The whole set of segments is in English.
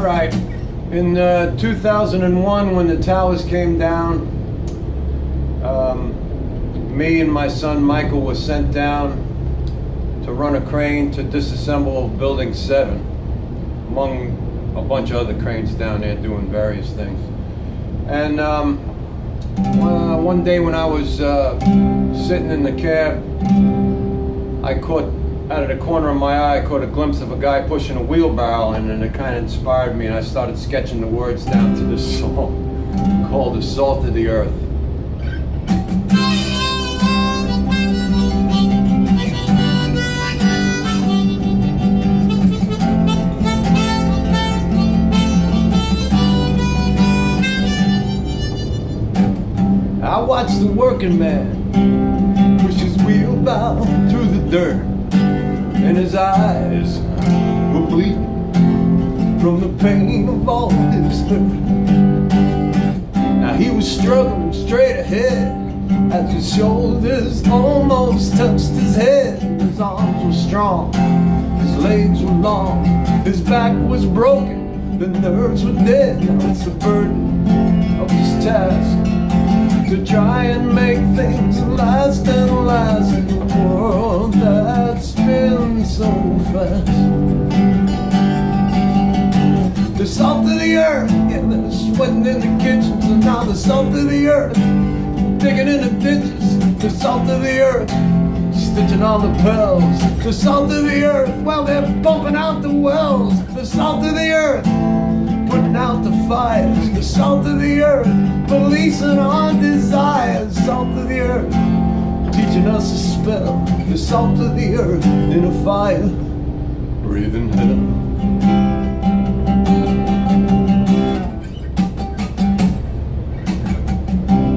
right. In 2001, when the towers came down, me and my son Michael were sent down to run a crane to disassemble Building 7, among a bunch of other cranes down there doing various things. And one day when I was sitting in the cab, I caught, out of the corner of my eye, I caught a glimpse of a guy pushing a wheelbarrow, and it kind of inspired me, and I started sketching the words down to this song called "The Salt of the Earth." I watched the working man push his wheelbarrow through the dirt, and his eyes were bleeding from the pain of all his hurt. Now he was struggling straight ahead as his shoulders almost touched his head. His arms were strong, his legs were long, his back was broken, the nerves were dead. Now it's the burden of his task to try and make things last and last in a world that spins so fast. The salt of the earth, yeah, they're sweating in the kitchens, and now the salt of the earth, digging in the ditches. The salt of the earth, stitching all the pearls. The salt of the earth, well, they're pumping out the wells. The salt of the earth, putting out the fires. The salt of the earth, policing our desires. Salt of the earth, teaching us to spell. The salt of the earth in a fire, breathing hell.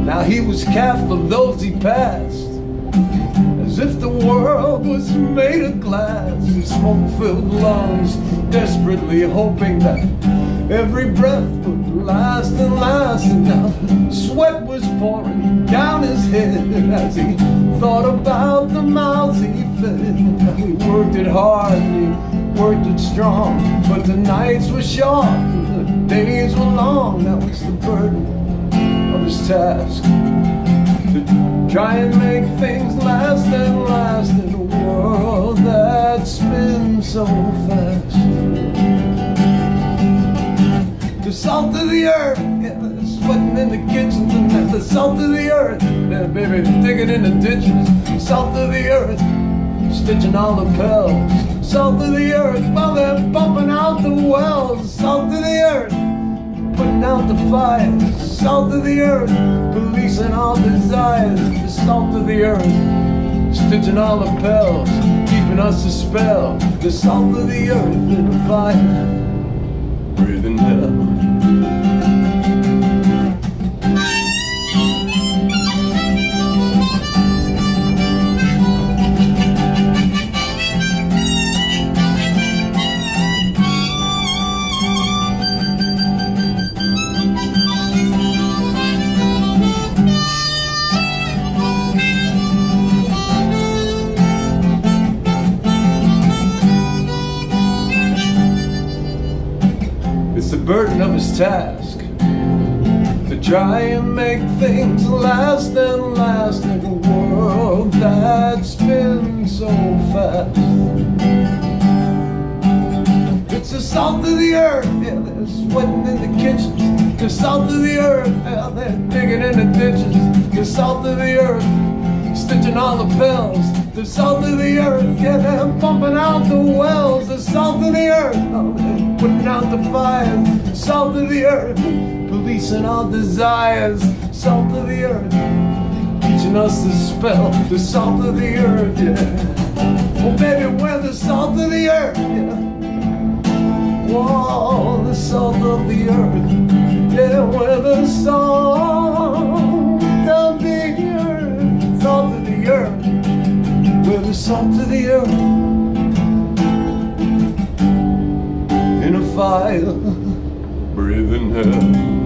Now he was careful of those he passed, as if the world was made of glass. His smoke-filled lungs, desperately hoping that every breath would last and last. And now sweat was pouring down his head as he thought about the mouths he fed. Now he worked it hard and he worked it strong, but the nights were short and the days were long. That was the burden of his task, to try and make things last and last in a world that spins so fast. The salt of the earth, yeah, they're sweating in the kitchens, and that's the salt of the earth, yeah, baby, digging in the ditches. Salt of the earth, stitching all the pearls. Salt of the earth, well, they're pumping out the wells. Salt of the earth, putting out the fires. Salt of the earth, policing all desires. The salt of the earth, stitching all the pearls, keeping us a spell. The salt of the earth in a fire, breathing hell. It's the burden of his task to try and make things last and last in a world that spins so fast. It's the salt of the earth, yeah, they're sweating in the kitchens. The salt of the earth, yeah, they're digging in the ditches. The salt of the earth, stitching all the pills. The salt of the earth, yeah, they're pumping out the wells. The salt of the earth, oh, they're putting out the fires. Salt of the earth, policing our desires. Salt of the earth, teaching us to spell. The salt of the earth, yeah. Oh baby, we're the salt of the earth, yeah. Whoa, the salt of the earth, yeah, we're the salt of the earth. Salt of the earth, we're the salt of the earth in a fire, breathing hell.